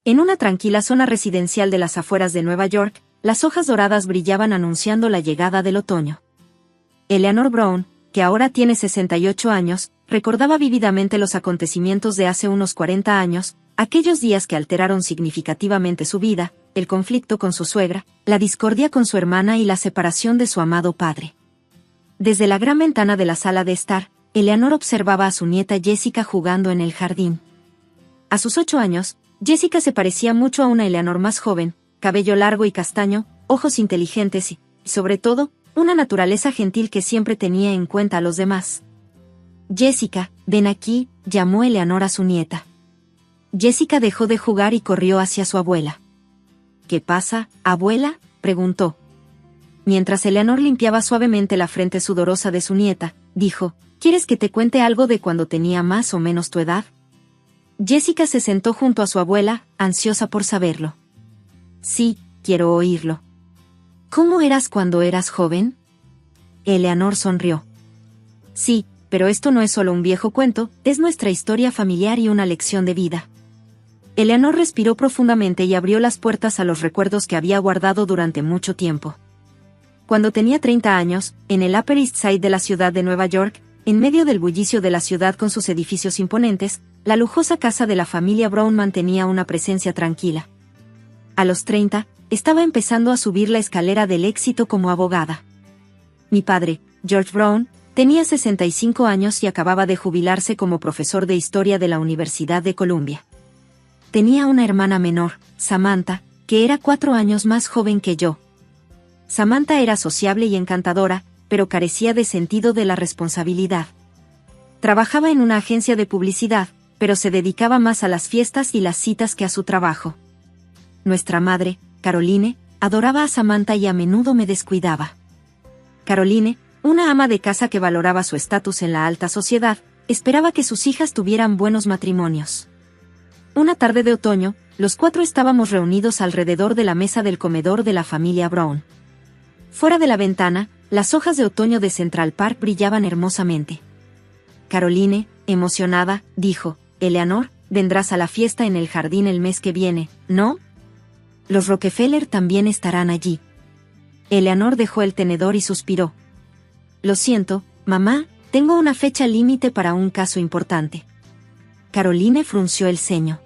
En una tranquila zona residencial de las afueras de Nueva York, las hojas doradas brillaban anunciando la llegada del otoño. Eleanor Brown, que ahora tiene 68 años, recordaba vívidamente los acontecimientos de hace unos 40 años, aquellos días que alteraron significativamente su vida, el conflicto con su suegra, la discordia con su hermana y la separación de su amado padre. Desde la gran ventana de la sala de estar, Eleanor observaba a su nieta Jessica jugando en el jardín. A sus 8 años, Jessica se parecía mucho a una Eleanor más joven, cabello largo y castaño, ojos inteligentes y, sobre todo, una naturaleza gentil que siempre tenía en cuenta a los demás. «Jessica, ven aquí», llamó Eleanor a su nieta. Jessica dejó de jugar y corrió hacia su abuela. «¿Qué pasa, abuela?», preguntó. Mientras Eleanor limpiaba suavemente la frente sudorosa de su nieta, dijo: «¿Quieres que te cuente algo de cuando tenía más o menos tu edad?». Jessica se sentó junto a su abuela, ansiosa por saberlo. «Sí, quiero oírlo». «¿Cómo eras cuando eras joven?». Eleanor sonrió. «Sí, pero esto no es solo un viejo cuento, es nuestra historia familiar y una lección de vida». Eleanor respiró profundamente y abrió las puertas a los recuerdos que había guardado durante mucho tiempo. Cuando tenía 30 años, en el Upper East Side de la ciudad de Nueva York, en medio del bullicio de la ciudad con sus edificios imponentes, la lujosa casa de la familia Brown mantenía una presencia tranquila. A los 30, estaba empezando a subir la escalera del éxito como abogada. Mi padre, George Brown, tenía 65 años y acababa de jubilarse como profesor de historia de la Universidad de Columbia. Tenía una hermana menor, Samantha, que era 4 años más joven que yo. Samantha era sociable y encantadora, pero carecía de sentido de la responsabilidad. Trabajaba en una agencia de publicidad, pero se dedicaba más a las fiestas y las citas que a su trabajo. Nuestra madre, Caroline, adoraba a Samantha y a menudo me descuidaba. Caroline, una ama de casa que valoraba su estatus en la alta sociedad, esperaba que sus hijas tuvieran buenos matrimonios. Una tarde de otoño, los 4 estábamos reunidos alrededor de la mesa del comedor de la familia Brown. Fuera de la ventana, las hojas de otoño de Central Park brillaban hermosamente. Caroline, emocionada, dijo: «Eleanor, vendrás a la fiesta en el jardín el mes que viene, ¿no? Los Rockefeller también estarán allí». Eleanor dejó el tenedor y suspiró. «Lo siento, mamá, tengo una fecha límite para un caso importante». Caroline frunció el ceño.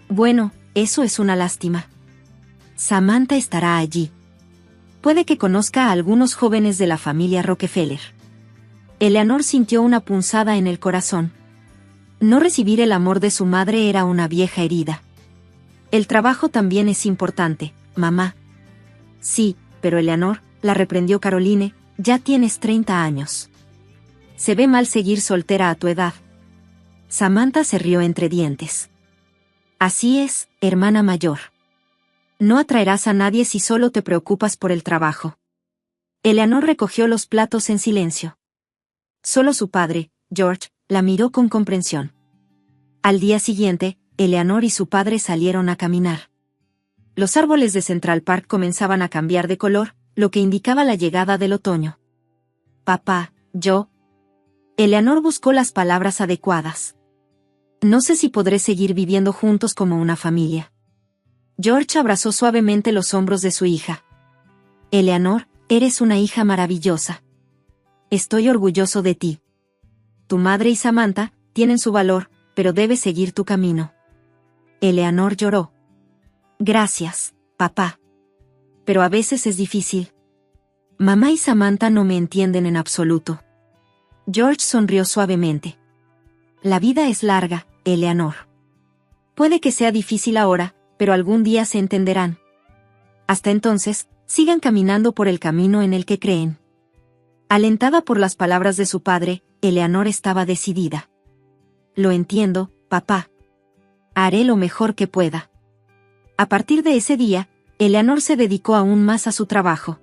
«Bueno, eso es una lástima. Samantha estará allí. Puede que conozca a algunos jóvenes de la familia Rockefeller». Eleanor sintió una punzada en el corazón. No recibir el amor de su madre era una vieja herida. «El trabajo también es importante, mamá». «Sí, pero Eleanor», la reprendió Caroline, «ya tienes 30 años. Se ve mal seguir soltera a tu edad». Samantha se rió entre dientes. «Así es, hermana mayor. No atraerás a nadie si solo te preocupas por el trabajo». Eleanor recogió los platos en silencio. Solo su padre, George, la miró con comprensión. Al día siguiente, Eleanor y su padre salieron a caminar. Los árboles de Central Park comenzaban a cambiar de color, lo que indicaba la llegada del otoño. «Papá, yo». Eleanor buscó las palabras adecuadas. «No sé si podré seguir viviendo juntos como una familia». George abrazó suavemente los hombros de su hija. «Eleanor, eres una hija maravillosa. Estoy orgulloso de ti. Tu madre y Samantha tienen su valor, pero debes seguir tu camino». Eleanor lloró. «Gracias, papá. Pero a veces es difícil. Mamá y Samantha no me entienden en absoluto». George sonrió suavemente. «La vida es larga, Eleanor. Puede que sea difícil ahora, pero algún día se entenderán. Hasta entonces, sigan caminando por el camino en el que creen». Alentada por las palabras de su padre, Eleanor estaba decidida. «Lo entiendo, papá. Haré lo mejor que pueda». A partir de ese día, Eleanor se dedicó aún más a su trabajo.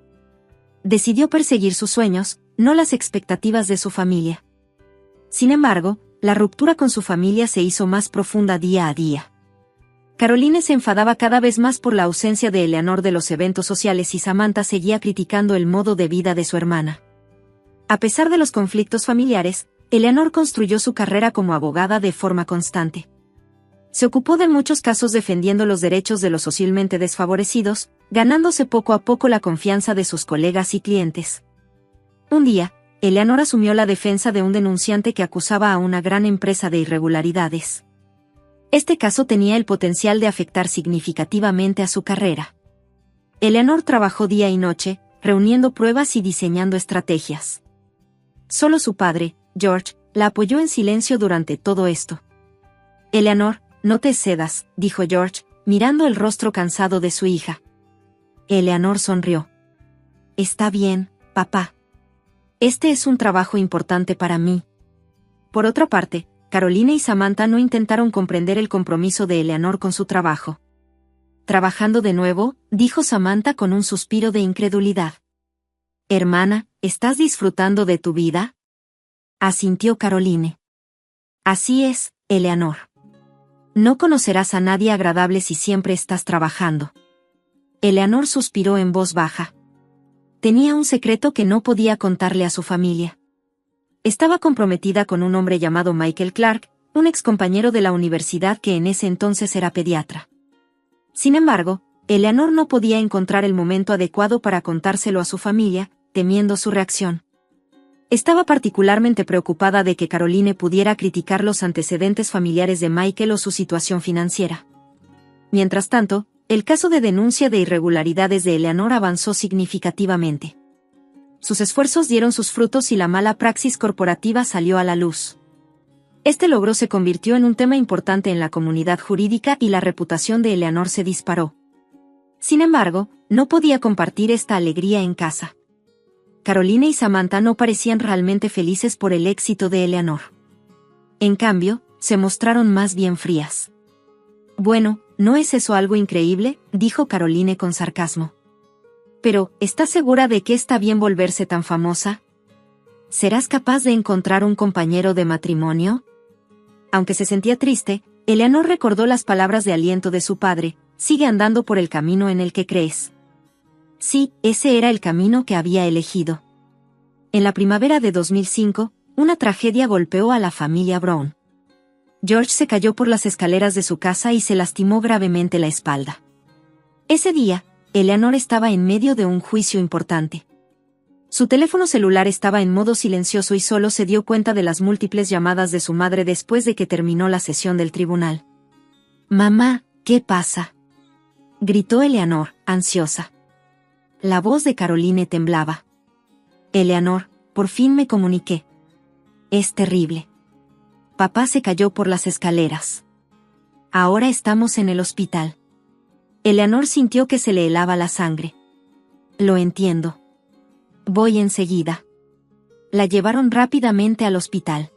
Decidió perseguir sus sueños, no las expectativas de su familia. Sin embargo, la ruptura con su familia se hizo más profunda día a día. Caroline se enfadaba cada vez más por la ausencia de Eleanor de los eventos sociales y Samantha seguía criticando el modo de vida de su hermana. A pesar de los conflictos familiares, Eleanor construyó su carrera como abogada de forma constante. Se ocupó de muchos casos defendiendo los derechos de los socialmente desfavorecidos, ganándose poco a poco la confianza de sus colegas y clientes. Un día, Eleanor asumió la defensa de un denunciante que acusaba a una gran empresa de irregularidades. Este caso tenía el potencial de afectar significativamente a su carrera. Eleanor trabajó día y noche, reuniendo pruebas y diseñando estrategias. Solo su padre, George, la apoyó en silencio durante todo esto. Eleanor, no te excedas, dijo George, mirando el rostro cansado de su hija. Eleanor sonrió. Está bien, papá. Este es un trabajo importante para mí. Por otra parte, Caroline y Samantha no intentaron comprender el compromiso de Eleanor con su trabajo. ¿Trabajando de nuevo?, dijo Samantha con un suspiro de incredulidad. Hermana, ¿estás disfrutando de tu vida?, asintió Caroline. Así es, Eleanor. No conocerás a nadie agradable si siempre estás trabajando. Eleanor suspiró en voz baja. Tenía un secreto que no podía contarle a su familia. Estaba comprometida con un hombre llamado Michael Clark, un excompañero de la universidad que en ese entonces era pediatra. Sin embargo, Eleanor no podía encontrar el momento adecuado para contárselo a su familia, temiendo su reacción. Estaba particularmente preocupada de que Caroline pudiera criticar los antecedentes familiares de Michael o su situación financiera. Mientras tanto, el caso de denuncia de irregularidades de Eleanor avanzó significativamente. Sus esfuerzos dieron sus frutos y la mala praxis corporativa salió a la luz. Este logro se convirtió en un tema importante en la comunidad jurídica y la reputación de Eleanor se disparó. Sin embargo, no podía compartir esta alegría en casa. Caroline y Samantha no parecían realmente felices por el éxito de Eleanor. En cambio, se mostraron más bien frías. Bueno, ¿no es eso algo increíble?, dijo Caroline con sarcasmo. Pero, ¿estás segura de que está bien volverse tan famosa? ¿Serás capaz de encontrar un compañero de matrimonio? Aunque se sentía triste, Eleanor recordó las palabras de aliento de su padre: sigue andando por el camino en el que crees. Sí, ese era el camino que había elegido. En la primavera de 2005, una tragedia golpeó a la familia Brown. George se cayó por las escaleras de su casa y se lastimó gravemente la espalda. Ese día, Eleanor estaba en medio de un juicio importante. Su teléfono celular estaba en modo silencioso y solo se dio cuenta de las múltiples llamadas de su madre después de que terminó la sesión del tribunal. «Mamá, ¿qué pasa?», gritó Eleanor, ansiosa. La voz de Caroline temblaba. «Eleanor, por fin me comuniqué. Es terrible. Papá se cayó por las escaleras. Ahora estamos en el hospital». Eleanor sintió que se le helaba la sangre. «Lo entiendo. Voy enseguida». La llevaron rápidamente al hospital.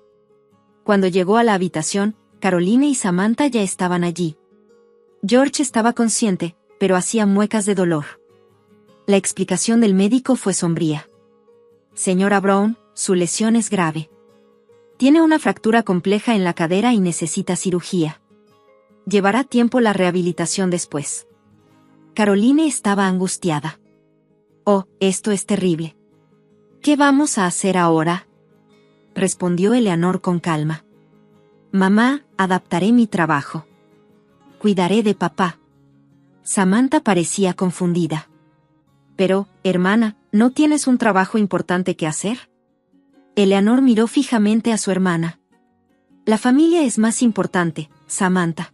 Cuando llegó a la habitación, Caroline y Samantha ya estaban allí. George estaba consciente, pero hacía muecas de dolor. La explicación del médico fue sombría. «Señora Brown, su lesión es grave. Tiene una fractura compleja en la cadera y necesita cirugía. Llevará tiempo la rehabilitación después». Caroline estaba angustiada. «Oh, esto es terrible. ¿Qué vamos a hacer ahora?», respondió Eleanor con calma. «Mamá, adaptaré mi trabajo. Cuidaré de papá». Samantha parecía confundida. «Pero, hermana, ¿no tienes un trabajo importante que hacer?». Eleanor miró fijamente a su hermana. «La familia es más importante, Samantha.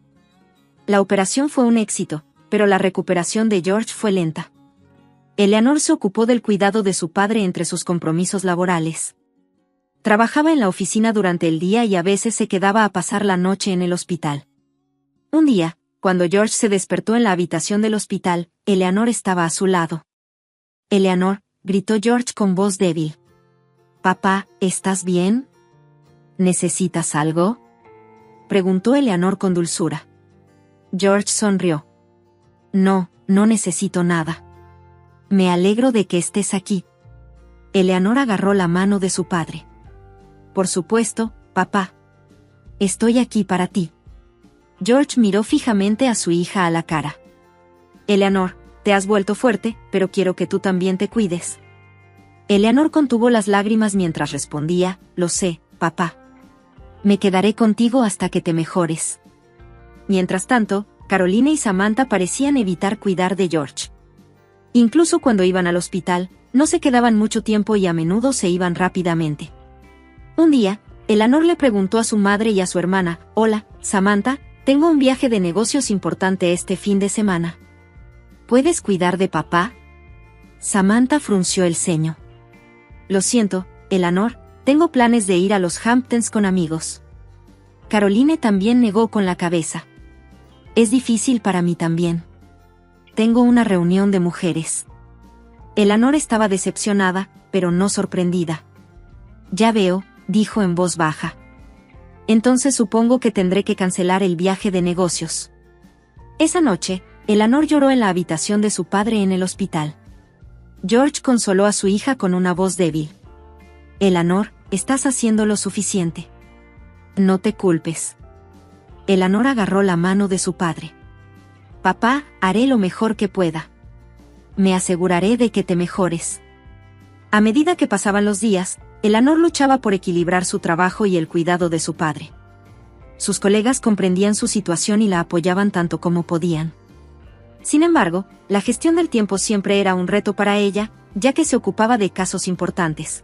La operación fue un éxito, pero la recuperación de George fue lenta». Eleanor se ocupó del cuidado de su padre entre sus compromisos laborales. Trabajaba en la oficina durante el día y a veces se quedaba a pasar la noche en el hospital. Un día, cuando George se despertó en la habitación del hospital, Eleanor estaba a su lado. «Eleanor», gritó George con voz débil. «Papá, ¿estás bien? ¿Necesitas algo?», preguntó Eleanor con dulzura. George sonrió. «No, no necesito nada. Me alegro de que estés aquí». Eleanor agarró la mano de su padre. «Por supuesto, papá. Estoy aquí para ti». George miró fijamente a su hija a la cara. «Eleanor, te has vuelto fuerte, pero quiero que tú también te cuides». Eleanor contuvo las lágrimas mientras respondía: «Lo sé, papá. Me quedaré contigo hasta que te mejores». Mientras tanto, Carolina y Samantha parecían evitar cuidar de George. Incluso cuando iban al hospital, no se quedaban mucho tiempo y a menudo se iban rápidamente. Un día, Eleanor le preguntó a su madre y a su hermana: «Hola, Samantha, tengo un viaje de negocios importante este fin de semana. ¿Puedes cuidar de papá?». Samantha frunció el ceño. «Lo siento, Eleanor, tengo planes de ir a los Hamptons con amigos». Caroline también negó con la cabeza. «Es difícil para mí también. Tengo una reunión de mujeres». Eleanor estaba decepcionada, pero no sorprendida. «Ya veo», dijo en voz baja. «Entonces supongo que tendré que cancelar el viaje de negocios». Esa noche, Eleanor lloró en la habitación de su padre en el hospital. George consoló a su hija con una voz débil. «Eleanor, estás haciendo lo suficiente. No te culpes». Eleanor agarró la mano de su padre. «Papá, haré lo mejor que pueda. Me aseguraré de que te mejores». A medida que pasaban los días, Eleanor luchaba por equilibrar su trabajo y el cuidado de su padre. Sus colegas comprendían su situación y la apoyaban tanto como podían. Sin embargo, la gestión del tiempo siempre era un reto para ella, ya que se ocupaba de casos importantes.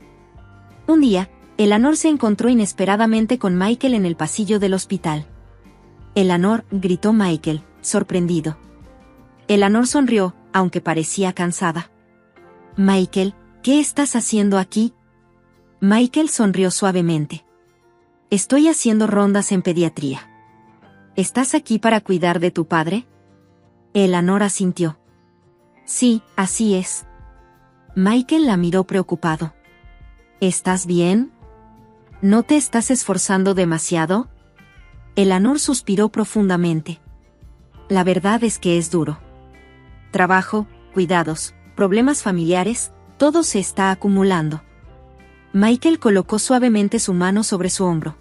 Un día, Eleanor se encontró inesperadamente con Michael en el pasillo del hospital. «Eleanor», gritó Michael, sorprendido. Eleanor sonrió, aunque parecía cansada. «Michael, ¿qué estás haciendo aquí?». Michael sonrió suavemente. «Estoy haciendo rondas en pediatría». «¿Estás aquí para cuidar de tu padre?». Eleanor asintió. «Sí, así es». Michael la miró preocupado. «¿Estás bien? ¿No te estás esforzando demasiado?». Eleanor suspiró profundamente. «La verdad es que es duro. Trabajo, cuidados, problemas familiares, todo se está acumulando». Michael colocó suavemente su mano sobre su hombro.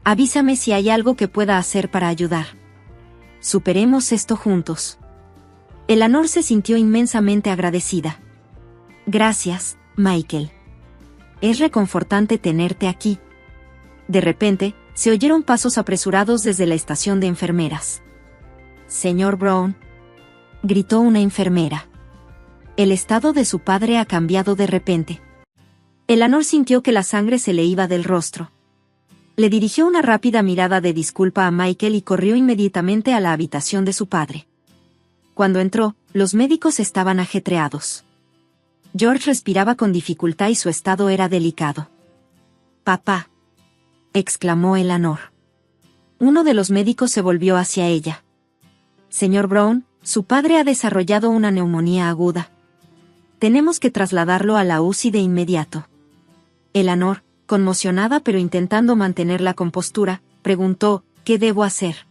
«Avísame si hay algo que pueda hacer para ayudar. Superemos esto juntos». Eleanor se sintió inmensamente agradecida. «Gracias, Michael. Es reconfortante tenerte aquí». De repente, se oyeron pasos apresurados desde la estación de enfermeras. «Señor Brown», gritó una enfermera. El estado de su padre ha cambiado de repente. Eleanor sintió que la sangre se le iba del rostro. Le dirigió una rápida mirada de disculpa a Michael y corrió inmediatamente a la habitación de su padre. Cuando entró, los médicos estaban ajetreados. George respiraba con dificultad y su estado era delicado. «Papá», exclamó Eleanor. Uno de los médicos se volvió hacia ella. «Señor Brown, su padre ha desarrollado una neumonía aguda. Tenemos que trasladarlo a la UCI de inmediato». Eleanor, conmocionada pero intentando mantener la compostura, preguntó: «¿Qué debo hacer?».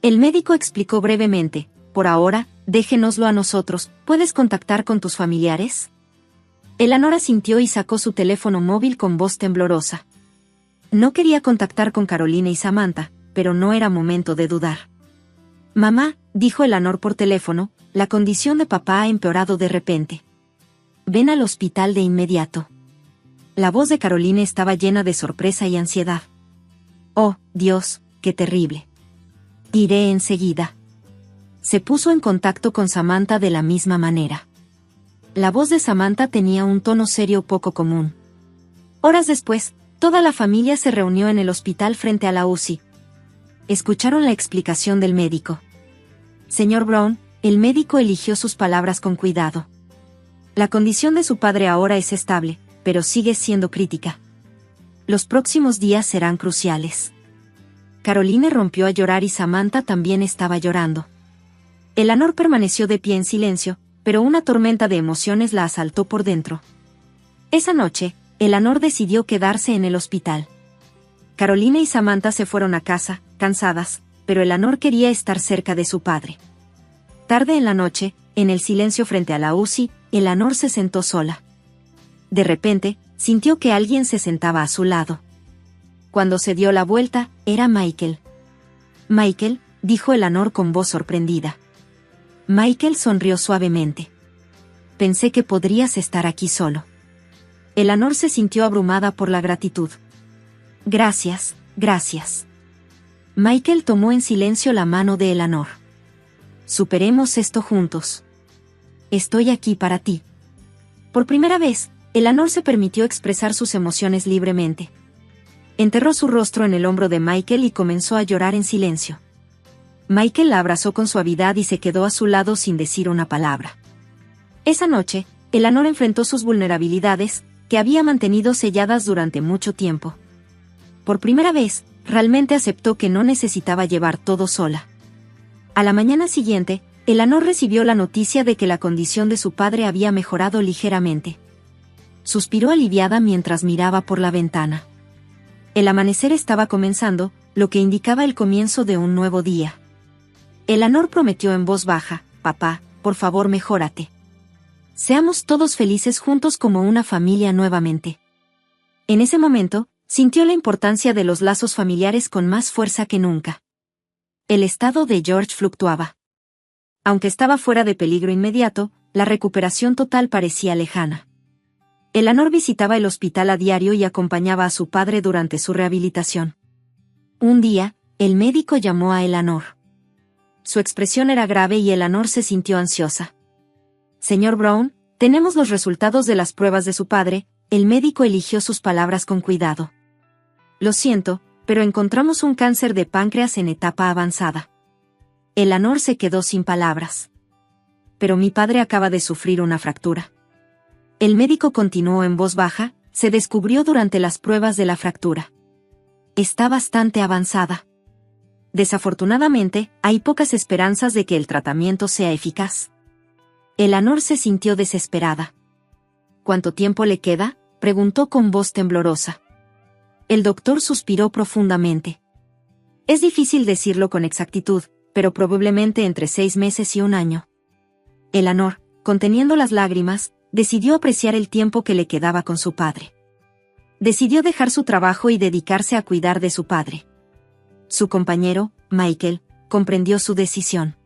El médico explicó brevemente: «Por ahora, déjenoslo a nosotros, ¿puedes contactar con tus familiares?». Eleanor asintió y sacó su teléfono móvil con voz temblorosa. No quería contactar con Carolina y Samantha, pero no era momento de dudar. «Mamá», dijo Eleanor por teléfono, «la condición de papá ha empeorado de repente. Ven al hospital de inmediato». La voz de Carolina estaba llena de sorpresa y ansiedad. «Oh, Dios, qué terrible. Iré enseguida». Se puso en contacto con Samantha de la misma manera. La voz de Samantha tenía un tono serio poco común. Horas después, toda la familia se reunió en el hospital frente a la UCI. Escucharon la explicación del médico. «Señor Brown», el médico eligió sus palabras con cuidado. «La condición de su padre ahora es estable, pero sigue siendo crítica. Los próximos días serán cruciales». Caroline rompió a llorar y Samantha también estaba llorando. Eleanor permaneció de pie en silencio, pero una tormenta de emociones la asaltó por dentro. Esa noche, Eleanor decidió quedarse en el hospital. Carolina y Samantha se fueron a casa, cansadas, pero Eleanor quería estar cerca de su padre. Tarde en la noche, en el silencio frente a la UCI, Eleanor se sentó sola. De repente, sintió que alguien se sentaba a su lado. Cuando se dio la vuelta, era Michael. «Michael», dijo Eleanor con voz sorprendida. Michael sonrió suavemente. «Pensé que podrías estar aquí solo». Eleanor se sintió abrumada por la gratitud. «Gracias, gracias». Michael tomó en silencio la mano de Eleanor. Superemos esto juntos. Estoy aquí para ti. Por primera vez, Eleanor se permitió expresar sus emociones libremente. Enterró su rostro en el hombro de Michael y comenzó a llorar en silencio. Michael la abrazó con suavidad y se quedó a su lado sin decir una palabra. Esa noche, Eleanor enfrentó sus vulnerabilidades, que había mantenido selladas durante mucho tiempo. Por primera vez, realmente aceptó que no necesitaba llevar todo sola. A la mañana siguiente, Eleanor recibió la noticia de que la condición de su padre había mejorado ligeramente. Suspiró aliviada mientras miraba por la ventana. El amanecer estaba comenzando, lo que indicaba el comienzo de un nuevo día. Eleanor prometió en voz baja: «Papá, por favor mejórate. Seamos todos felices juntos como una familia nuevamente». En ese momento, sintió la importancia de los lazos familiares con más fuerza que nunca. El estado de George fluctuaba. Aunque estaba fuera de peligro inmediato, la recuperación total parecía lejana. Eleanor visitaba el hospital a diario y acompañaba a su padre durante su rehabilitación. Un día, el médico llamó a Eleanor. Su expresión era grave y Eleanor se sintió ansiosa. «Señor Brown, tenemos los resultados de las pruebas de su padre», el médico eligió sus palabras con cuidado. «Lo siento, pero encontramos un cáncer de páncreas en etapa avanzada». Eleanor se quedó sin palabras. «Pero mi padre acaba de sufrir una fractura». El médico continuó en voz baja: «Se descubrió durante las pruebas de la fractura. Está bastante avanzada. Desafortunadamente, hay pocas esperanzas de que el tratamiento sea eficaz». Eleanor se sintió desesperada. «¿Cuánto tiempo le queda?», preguntó con voz temblorosa. El doctor suspiró profundamente. «Es difícil decirlo con exactitud, pero probablemente entre 6 meses y 1 año». Eleanor, conteniendo las lágrimas, decidió apreciar el tiempo que le quedaba con su padre. Decidió dejar su trabajo y dedicarse a cuidar de su padre. Su compañero, Michael, comprendió su decisión.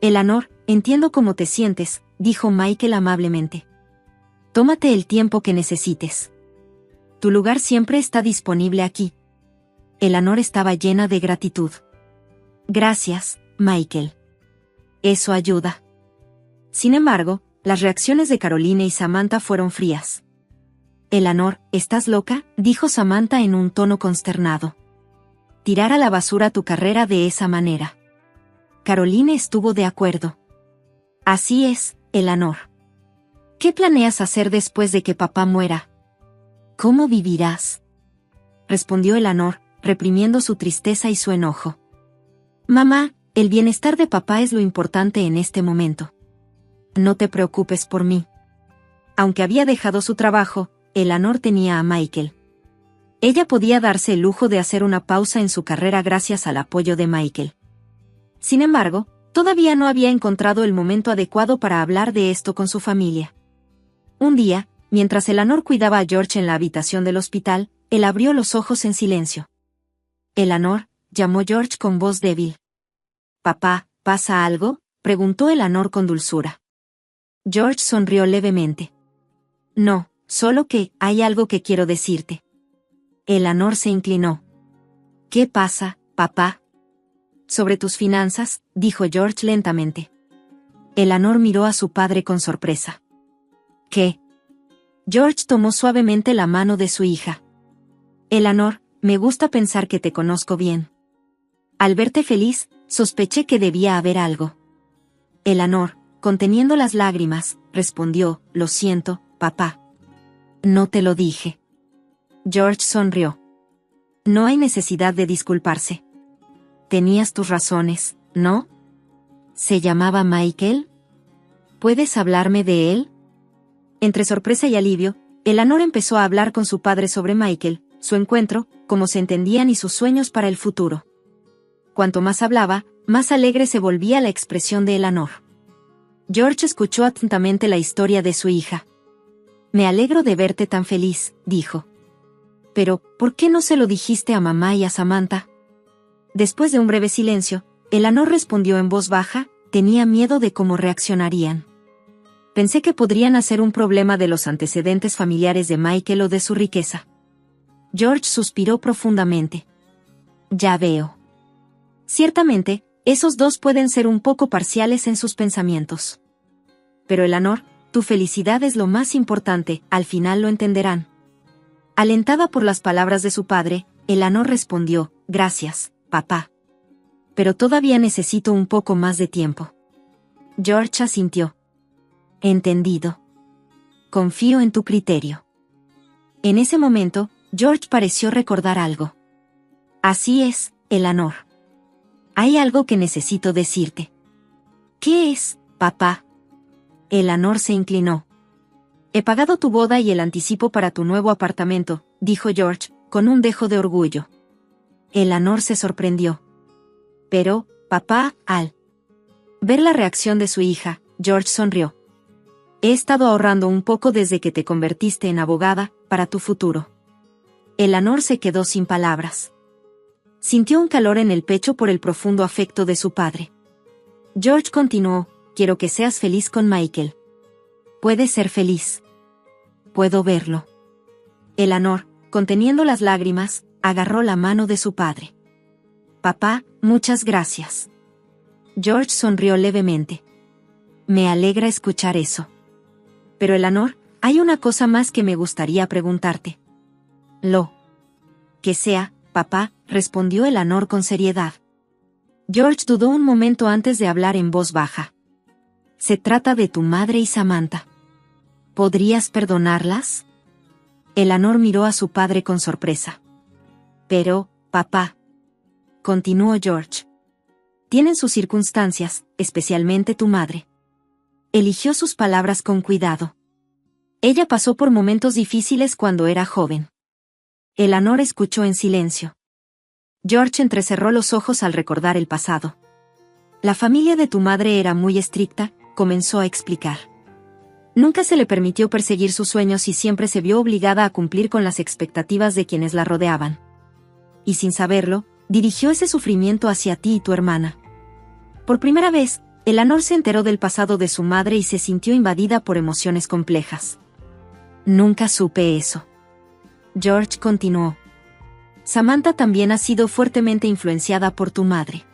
«Eleanor, entiendo cómo te sientes», dijo Michael amablemente. «Tómate el tiempo que necesites. Tu lugar siempre está disponible aquí». Eleanor estaba llena de gratitud. «Gracias, Michael. Eso ayuda». Sin embargo, las reacciones de Caroline y Samantha fueron frías. «Eleanor, ¿estás loca?», dijo Samantha en un tono consternado. «Tirar a la basura tu carrera de esa manera». Caroline estuvo de acuerdo. «Así es, Eleanor. ¿Qué planeas hacer después de que papá muera? ¿Cómo vivirás?», respondió Eleanor, reprimiendo su tristeza y su enojo. «Mamá, el bienestar de papá es lo importante en este momento. No te preocupes por mí». Aunque había dejado su trabajo, Eleanor tenía a Michael. Ella podía darse el lujo de hacer una pausa en su carrera gracias al apoyo de Michael. Sin embargo, todavía no había encontrado el momento adecuado para hablar de esto con su familia. Un día, mientras Eleanor cuidaba a George en la habitación del hospital, él abrió los ojos en silencio. «Eleanor», llamó George con voz débil. «Papá, ¿pasa algo?», preguntó Eleanor con dulzura. George sonrió levemente. «No, solo que hay algo que quiero decirte». Eleanor se inclinó. «¿Qué pasa, papá?». «Sobre tus finanzas», dijo George lentamente. Eleanor miró a su padre con sorpresa. «¿Qué?». George tomó suavemente la mano de su hija. «Eleanor, me gusta pensar que te conozco bien. Al verte feliz, sospeché que debía haber algo». Eleanor, conteniendo las lágrimas, respondió: «Lo siento, papá. No te lo dije». George sonrió. «No hay necesidad de disculparse. Tenías tus razones, ¿no? ¿Se llamaba Michael? ¿Puedes hablarme de él?». Entre sorpresa y alivio, Eleanor empezó a hablar con su padre sobre Michael, su encuentro, cómo se entendían y sus sueños para el futuro. Cuanto más hablaba, más alegre se volvía la expresión de Eleanor. George escuchó atentamente la historia de su hija. «Me alegro de verte tan feliz», dijo. «Pero, ¿por qué no se lo dijiste a mamá y a Samantha?». Después de un breve silencio, Eleanor respondió en voz baja: «Tenía miedo de cómo reaccionarían. Pensé que podrían hacer un problema de los antecedentes familiares de Michael o de su riqueza». George suspiró profundamente. «Ya veo. Ciertamente, esos dos pueden ser un poco parciales en sus pensamientos. Pero Eleanor, tu felicidad es lo más importante, al final lo entenderán. Alentada por las palabras de su padre, Eleanor respondió, gracias, papá. Pero todavía necesito un poco más de tiempo. George asintió. Entendido. Confío en tu criterio. En ese momento, George pareció recordar algo. Así es, Eleanor. Hay algo que necesito decirte. ¿Qué es, papá? Eleanor se inclinó. He pagado tu boda y el anticipo para tu nuevo apartamento, dijo George, con un dejo de orgullo. Eleanor se sorprendió. Pero, papá, al ver la reacción de su hija, George sonrió. He estado ahorrando un poco desde que te convertiste en abogada, para tu futuro. Eleanor se quedó sin palabras. Sintió un calor en el pecho por el profundo afecto de su padre. George continuó, quiero que seas feliz con Michael. Puedes ser feliz. Puedo verlo. Eleanor, conteniendo las lágrimas, agarró la mano de su padre. Papá, muchas gracias. George sonrió levemente. Me alegra escuchar eso. Pero Eleanor, hay una cosa más que me gustaría preguntarte. Lo que sea, papá, respondió Eleanor con seriedad. George dudó un momento antes de hablar en voz baja. Se trata de tu madre y Samantha. ¿Podrías perdonarlas? Eleanor miró a su padre con sorpresa. Pero, papá, continuó George. Tienen sus circunstancias, especialmente tu madre. Eligió sus palabras con cuidado. Ella pasó por momentos difíciles cuando era joven. Eleanor escuchó en silencio. George entrecerró los ojos al recordar el pasado. La familia de tu madre era muy estricta, comenzó a explicar. Nunca se le permitió perseguir sus sueños y siempre se vio obligada a cumplir con las expectativas de quienes la rodeaban. Y sin saberlo, dirigió ese sufrimiento hacia ti y tu hermana. Por primera vez, Eleanor se enteró del pasado de su madre y se sintió invadida por emociones complejas. Nunca supe eso. George continuó. Samantha también ha sido fuertemente influenciada por tu madre.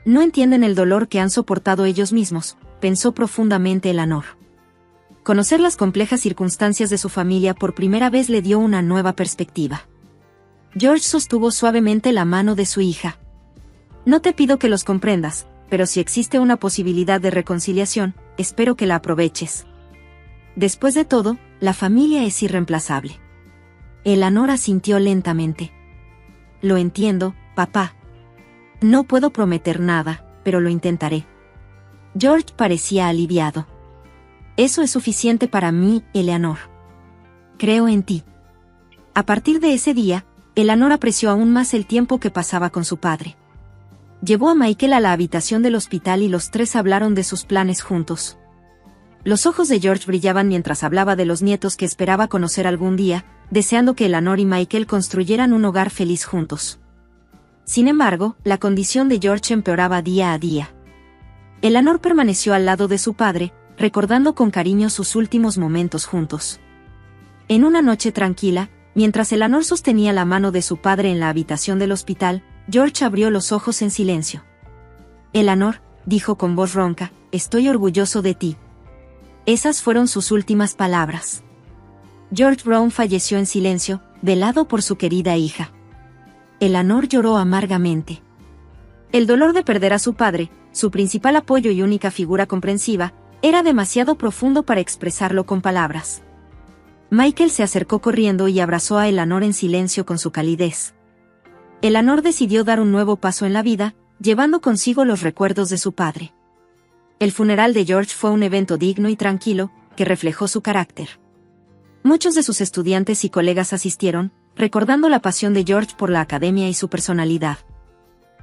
No entienden el dolor que han soportado ellos mismos, pensó profundamente Eleanor. Conocer las complejas circunstancias de su familia por primera vez le dio una nueva perspectiva. George sostuvo suavemente la mano de su hija. No te pido que los comprendas, pero si existe una posibilidad de reconciliación, espero que la aproveches. Después de todo, la familia es irreemplazable. Eleanor asintió lentamente. Lo entiendo, papá. No puedo prometer nada, pero lo intentaré. George parecía aliviado. Eso es suficiente para mí, Eleanor. Creo en ti. A partir de ese día, Eleanor apreció aún más el tiempo que pasaba con su padre. Llevó a Michael a la habitación del hospital y los tres hablaron de sus planes juntos. Los ojos de George brillaban mientras hablaba de los nietos que esperaba conocer algún día, deseando que Eleanor y Michael construyeran un hogar feliz juntos. Sin embargo, la condición de George empeoraba día a día. Eleanor permaneció al lado de su padre, recordando con cariño sus últimos momentos juntos. En una noche tranquila, mientras Eleanor sostenía la mano de su padre en la habitación del hospital, George abrió los ojos en silencio. Eleanor, dijo con voz ronca, estoy orgulloso de ti. Esas fueron sus últimas palabras. George Brown falleció en silencio, velado por su querida hija. Eleanor lloró amargamente. El dolor de perder a su padre, su principal apoyo y única figura comprensiva, era demasiado profundo para expresarlo con palabras. Michael se acercó corriendo y abrazó a Eleanor en silencio con su calidez. Eleanor decidió dar un nuevo paso en la vida, llevando consigo los recuerdos de su padre. El funeral de George fue un evento digno y tranquilo, que reflejó su carácter. Muchos de sus estudiantes y colegas asistieron, recordando la pasión de George por la academia y su personalidad.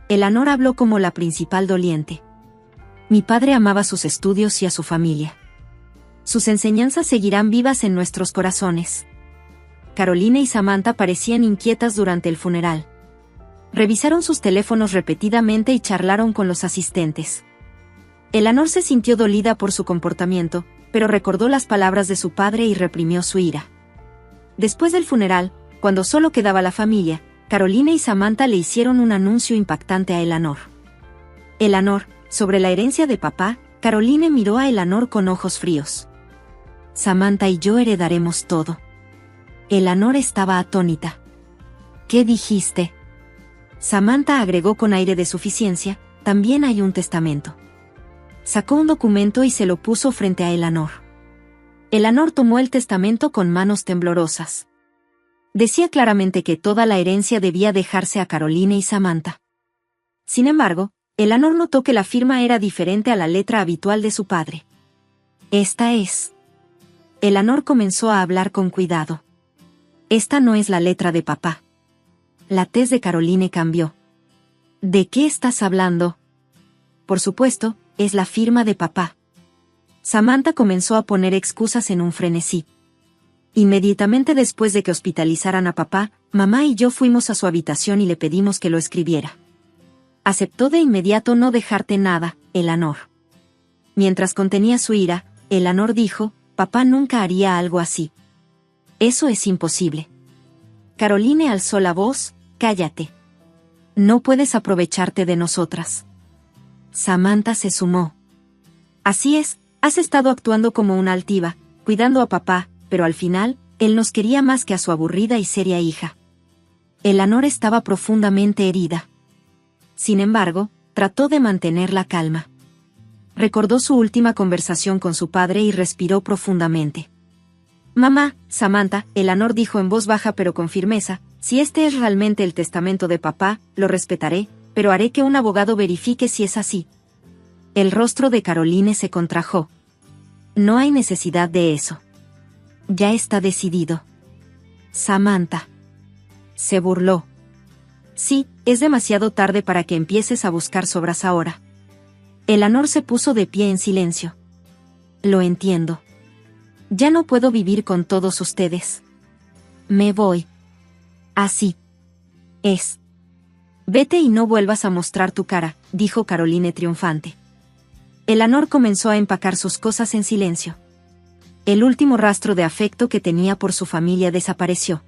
Eleanor habló como la principal doliente. Mi padre amaba sus estudios y a su familia. Sus enseñanzas seguirán vivas en nuestros corazones. Carolina y Samantha parecían inquietas durante el funeral. Revisaron sus teléfonos repetidamente y charlaron con los asistentes. Eleanor se sintió dolida por su comportamiento, pero recordó las palabras de su padre y reprimió su ira. Después del funeral, cuando solo quedaba la familia, Caroline y Samantha le hicieron un anuncio impactante a Eleanor. Eleanor, sobre la herencia de papá, Caroline miró a Eleanor con ojos fríos. Samantha y yo heredaremos todo. Eleanor estaba atónita. ¿Qué dijiste? Samantha agregó con aire de suficiencia, también hay un testamento. Sacó un documento y se lo puso frente a Eleanor. Eleanor tomó el testamento con manos temblorosas. Decía claramente que toda la herencia debía dejarse a Caroline y Samantha. Sin embargo, Eleanor notó que la firma era diferente a la letra habitual de su padre. Esta es. Eleanor comenzó a hablar con cuidado. Esta no es la letra de papá. La tez de Caroline cambió. ¿De qué estás hablando? Por supuesto, es la firma de papá. Samantha comenzó a poner excusas en un frenesí. Inmediatamente después de que hospitalizaran a papá, mamá y yo fuimos a su habitación y le pedimos que lo escribiera. Aceptó de inmediato no dejarte nada, Eleanor. Mientras contenía su ira, Eleanor dijo, papá nunca haría algo así. Eso es imposible. Caroline alzó la voz, cállate. No puedes aprovecharte de nosotras. Samantha se sumó. Así es, has estado actuando como una altiva, cuidando a papá, pero al final, él nos quería más que a su aburrida y seria hija. Eleanor estaba profundamente herida. Sin embargo, trató de mantener la calma. Recordó su última conversación con su padre y respiró profundamente. Mamá, Samantha, Eleanor dijo en voz baja pero con firmeza, si este es realmente el testamento de papá, lo respetaré, pero haré que un abogado verifique si es así. El rostro de Caroline se contrajo. No hay necesidad de eso. Ya está decidido. Samantha. Se burló. Sí, es demasiado tarde para que empieces a buscar sobras ahora. Eleanor se puso de pie en silencio. Lo entiendo. Ya no puedo vivir con todos ustedes. Me voy. Así. Es. Vete y no vuelvas a mostrar tu cara, dijo Caroline triunfante. Eleanor comenzó a empacar sus cosas en silencio. El último rastro de afecto que tenía por su familia desapareció.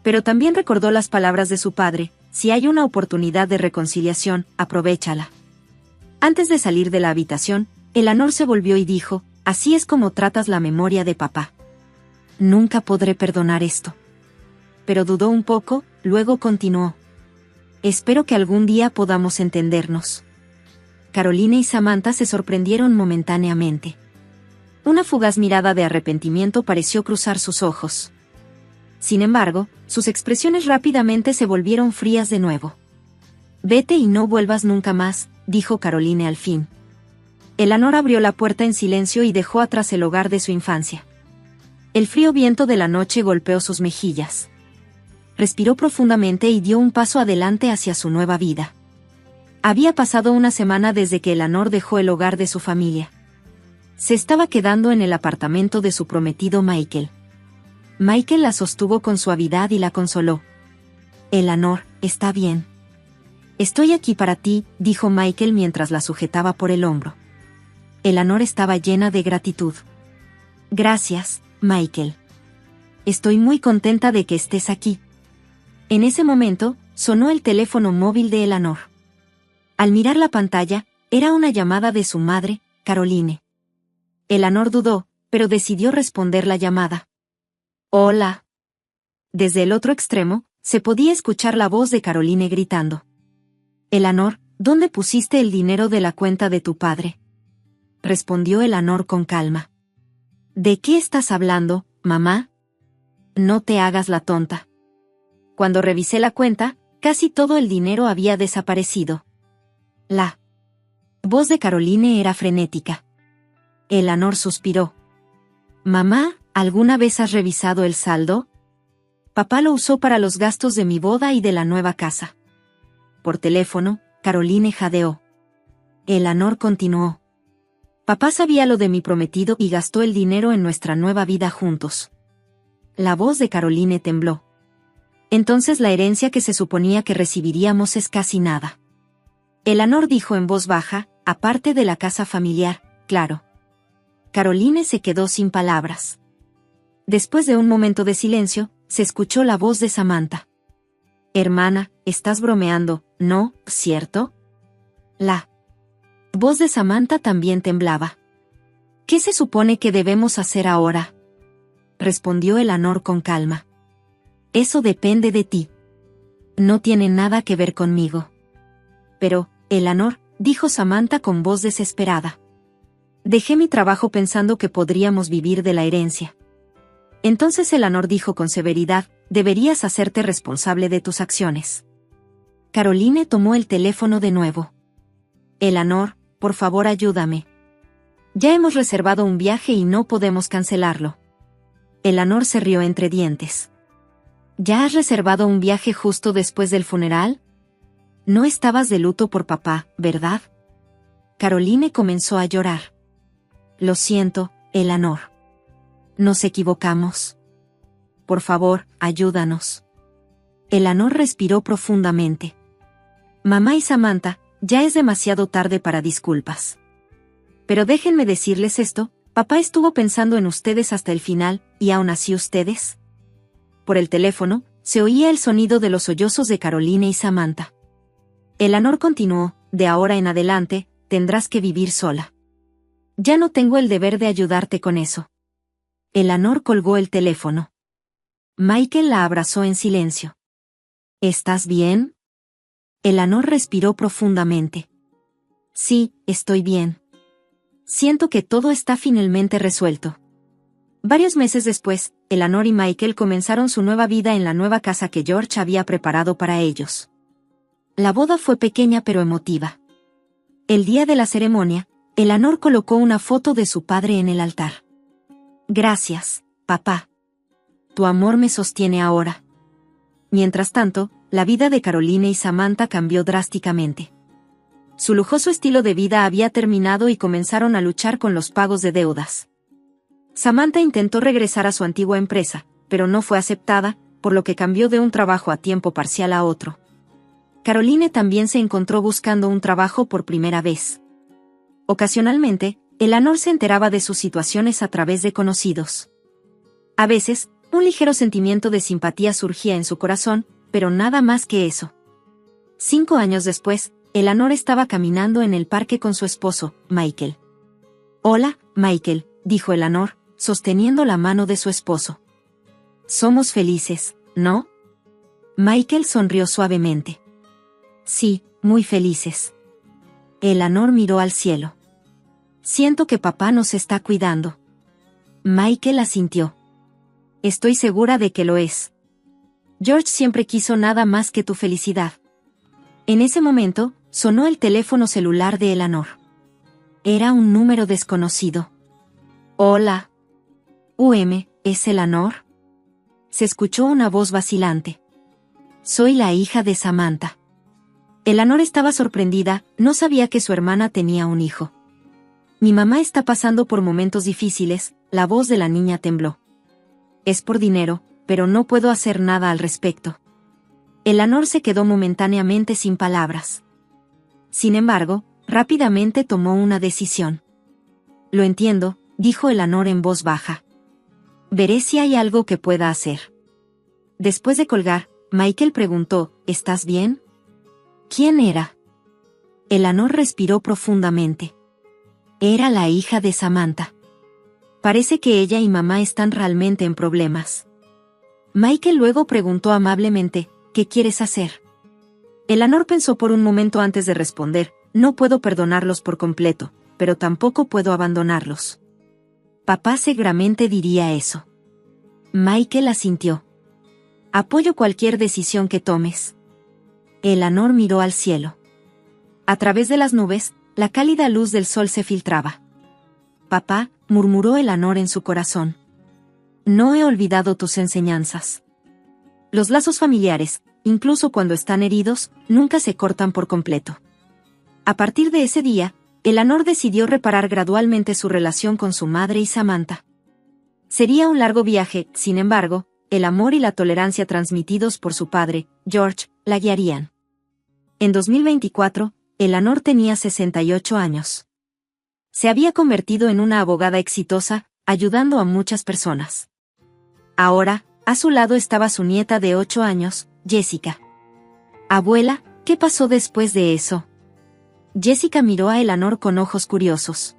Pero también recordó las palabras de su padre, si hay una oportunidad de reconciliación, aprovéchala. Antes de salir de la habitación, Eleanor se volvió y dijo, así es como tratas la memoria de papá. Nunca podré perdonar esto. Pero dudó un poco, luego continuó. Espero que algún día podamos entendernos. Caroline y Samantha se sorprendieron momentáneamente. Una fugaz mirada de arrepentimiento pareció cruzar sus ojos. Sin embargo, sus expresiones rápidamente se volvieron frías de nuevo. Vete y no vuelvas nunca más, dijo Caroline al fin. Eleanor abrió la puerta en silencio y dejó atrás el hogar de su infancia. El frío viento de la noche golpeó sus mejillas. Respiró profundamente y dio un paso adelante hacia su nueva vida. Había pasado una semana desde que Eleanor dejó el hogar de su familia. Se estaba quedando en el apartamento de su prometido Michael. Michael la sostuvo con suavidad y la consoló. Eleanor, está bien. Estoy aquí para ti, dijo Michael mientras la sujetaba por el hombro. Eleanor estaba llena de gratitud. Gracias, Michael. Estoy muy contenta de que estés aquí. En ese momento, sonó el teléfono móvil de Eleanor. Al mirar la pantalla, era una llamada de su madre, Caroline. Eleanor dudó, pero decidió responder la llamada. Hola. Desde el otro extremo, se podía escuchar la voz de Caroline gritando. Eleanor, ¿dónde pusiste el dinero de la cuenta de tu padre? Respondió Eleanor con calma. ¿De qué estás hablando, mamá? No te hagas la tonta. Cuando revisé la cuenta, casi todo el dinero había desaparecido. La voz de Caroline era frenética. Eleanor suspiró. Mamá, ¿alguna vez has revisado el saldo? Papá lo usó para los gastos de mi boda y de la nueva casa. Por teléfono, Caroline jadeó. Eleanor continuó. Papá sabía lo de mi prometido y gastó el dinero en nuestra nueva vida juntos. La voz de Caroline tembló. Entonces la herencia que se suponía que recibiríamos es casi nada. Eleanor dijo en voz baja, aparte de la casa familiar, claro. Caroline se quedó sin palabras. Después de un momento de silencio, se escuchó la voz de Samantha. Hermana, estás bromeando, ¿no, cierto? La voz de Samantha también temblaba. ¿Qué se supone que debemos hacer ahora?, respondió Eleanor con calma. Eso depende de ti. No tiene nada que ver conmigo. Pero, Eleanor, dijo Samantha con voz desesperada. Dejé mi trabajo pensando que podríamos vivir de la herencia. Entonces Eleanor dijo con severidad, deberías hacerte responsable de tus acciones. Caroline tomó el teléfono de nuevo. Eleanor, por favor ayúdame. Ya hemos reservado un viaje y no podemos cancelarlo. Eleanor se rió entre dientes. ¿Ya has reservado un viaje justo después del funeral? No estabas de luto por papá, ¿verdad? Caroline comenzó a llorar. Lo siento, Eleanor. Nos equivocamos. Por favor, ayúdanos. Eleanor respiró profundamente. Mamá y Samantha, ya es demasiado tarde para disculpas. Pero déjenme decirles esto, papá estuvo pensando en ustedes hasta el final, y aún así ustedes. Por el teléfono, se oía el sonido de los sollozos de Caroline y Samantha. Eleanor continuó, de ahora en adelante, tendrás que vivir sola. Ya no tengo el deber de ayudarte con eso. Eleanor colgó el teléfono. Michael la abrazó en silencio. ¿Estás bien? Eleanor respiró profundamente. Sí, estoy bien. Siento que todo está finalmente resuelto. Varios meses después, Eleanor y Michael comenzaron su nueva vida en la nueva casa que George había preparado para ellos. La boda fue pequeña pero emotiva. El día de la ceremonia, Eleanor colocó una foto de su padre en el altar. Gracias, papá. Tu amor me sostiene ahora. Mientras tanto, la vida de Caroline y Samantha cambió drásticamente. Su lujoso estilo de vida había terminado y comenzaron a luchar con los pagos de deudas. Samantha intentó regresar a su antigua empresa, pero no fue aceptada, por lo que cambió de un trabajo a tiempo parcial a otro. Caroline también se encontró buscando un trabajo por primera vez. Ocasionalmente, Eleanor se enteraba de sus situaciones a través de conocidos. A veces, un ligero sentimiento de simpatía surgía en su corazón, pero nada más que eso. 5 años después, Eleanor estaba caminando en el parque con su esposo, Michael. Hola, Michael, dijo Eleanor, sosteniendo la mano de su esposo. Somos felices, ¿no? Michael sonrió suavemente. Sí, muy felices. Eleanor miró al cielo. Siento que papá nos está cuidando. Michael asintió. Estoy segura de que lo es. George siempre quiso nada más que tu felicidad. En ese momento, sonó el teléfono celular de Eleanor. Era un número desconocido. Hola. ¿Es Eleanor? Se escuchó una voz vacilante. Soy la hija de Samantha. Eleanor estaba sorprendida, no sabía que su hermana tenía un hijo. Mi mamá está pasando por momentos difíciles, la voz de la niña tembló. Es por dinero, pero no puedo hacer nada al respecto. Eleanor se quedó momentáneamente sin palabras. Sin embargo, rápidamente tomó una decisión. Lo entiendo, dijo Eleanor en voz baja. Veré si hay algo que pueda hacer. Después de colgar, Michael preguntó, ¿estás bien? ¿Quién era? Eleanor respiró profundamente. Era la hija de Samantha. Parece que ella y mamá están realmente en problemas. Michael luego preguntó amablemente, ¿qué quieres hacer? Eleanor pensó por un momento antes de responder, no puedo perdonarlos por completo, pero tampoco puedo abandonarlos. Papá seguramente diría eso. Michael asintió. Apoyo cualquier decisión que tomes. Eleanor miró al cielo. A través de las nubes, la cálida luz del sol se filtraba. Papá, murmuró Eleanor en su corazón. No he olvidado tus enseñanzas. Los lazos familiares, incluso cuando están heridos, nunca se cortan por completo. A partir de ese día, Eleanor decidió reparar gradualmente su relación con su madre y Samantha. Sería un largo viaje, sin embargo, el amor y la tolerancia transmitidos por su padre, George, la guiarían. En 2024, Eleanor tenía 68 años. Se había convertido en una abogada exitosa, ayudando a muchas personas. Ahora, a su lado estaba su nieta de 8 años, Jessica. Abuela, ¿qué pasó después de eso? Jessica miró a Eleanor con ojos curiosos.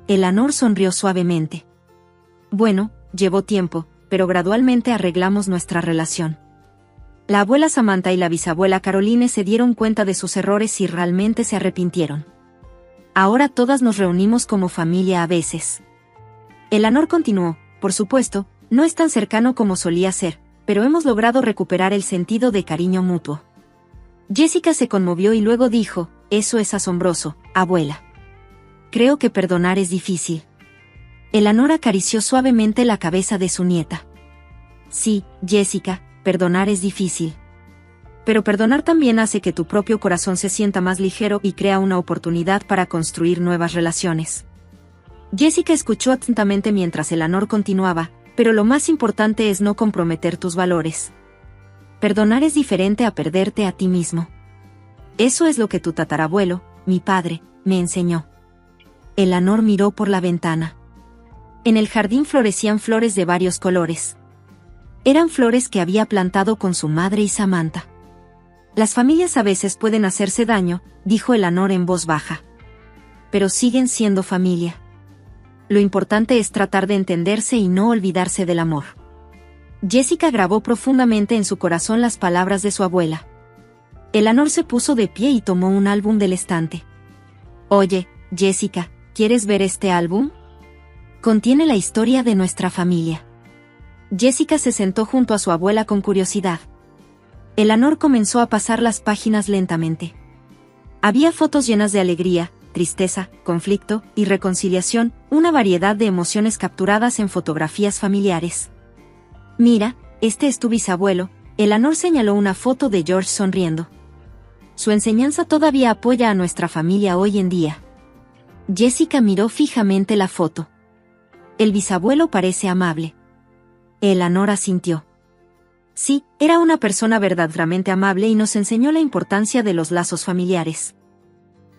Eleanor sonrió suavemente. Bueno, llevó tiempo, pero gradualmente arreglamos nuestra relación. La abuela Samantha y la bisabuela Caroline se dieron cuenta de sus errores y realmente se arrepintieron. Ahora todas nos reunimos como familia a veces. Eleanor continuó, por supuesto, no es tan cercano como solía ser, pero hemos logrado recuperar el sentido de cariño mutuo. Jessica se conmovió y luego dijo, eso es asombroso, abuela. Creo que perdonar es difícil. Eleanor acarició suavemente la cabeza de su nieta. Sí, Jessica, perdonar es difícil. Pero perdonar también hace que tu propio corazón se sienta más ligero y crea una oportunidad para construir nuevas relaciones. Jessica escuchó atentamente mientras Eleanor continuaba, pero lo más importante es no comprometer tus valores. Perdonar es diferente a perderte a ti mismo. Eso es lo que tu tatarabuelo, mi padre, me enseñó. Eleanor miró por la ventana. En el jardín florecían flores de varios colores. Eran flores que había plantado con su madre y Samantha. Las familias a veces pueden hacerse daño, dijo Eleanor en voz baja. Pero siguen siendo familia. Lo importante es tratar de entenderse y no olvidarse del amor. Jessica grabó profundamente en su corazón las palabras de su abuela. Eleanor se puso de pie y tomó un álbum del estante. Oye, Jessica, ¿quieres ver este álbum? Contiene la historia de nuestra familia. Jessica se sentó junto a su abuela con curiosidad. Eleanor comenzó a pasar las páginas lentamente. Había fotos llenas de alegría, tristeza, conflicto y reconciliación, una variedad de emociones capturadas en fotografías familiares. Mira, este es tu bisabuelo, Eleanor señaló una foto de George sonriendo. Su enseñanza todavía apoya a nuestra familia hoy en día. Jessica miró fijamente la foto. El bisabuelo parece amable. Eleanor asintió. Sí, era una persona verdaderamente amable y nos enseñó la importancia de los lazos familiares.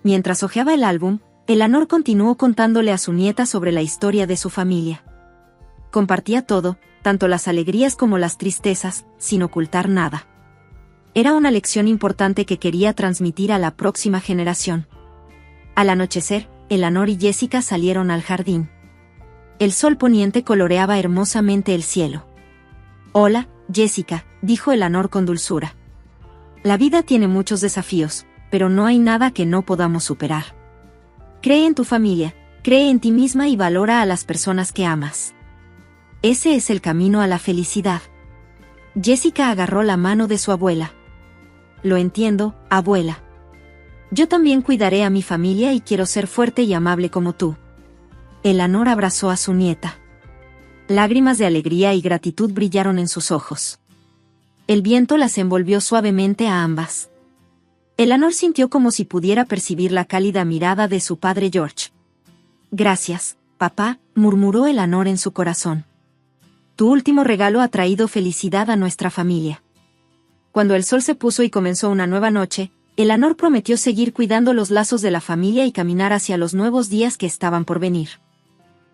Mientras hojeaba el álbum, Eleanor continuó contándole a su nieta sobre la historia de su familia. Compartía todo, tanto las alegrías como las tristezas, sin ocultar nada. Era una lección importante que quería transmitir a la próxima generación. Al anochecer, Eleanor y Jessica salieron al jardín. El sol poniente coloreaba hermosamente el cielo. Hola, Jessica, dijo Eleanor con dulzura. La vida tiene muchos desafíos, pero no hay nada que no podamos superar. Cree en tu familia, cree en ti misma y valora a las personas que amas. Ese es el camino a la felicidad. Jessica agarró la mano de su abuela. Lo entiendo, abuela. Yo también cuidaré a mi familia y quiero ser fuerte y amable como tú. Eleanor abrazó a su nieta. Lágrimas de alegría y gratitud brillaron en sus ojos. El viento las envolvió suavemente a ambas. Eleanor sintió como si pudiera percibir la cálida mirada de su padre George. Gracias, papá, murmuró Eleanor en su corazón. Tu último regalo ha traído felicidad a nuestra familia. Cuando el sol se puso y comenzó una nueva noche, Eleanor prometió seguir cuidando los lazos de la familia y caminar hacia los nuevos días que estaban por venir.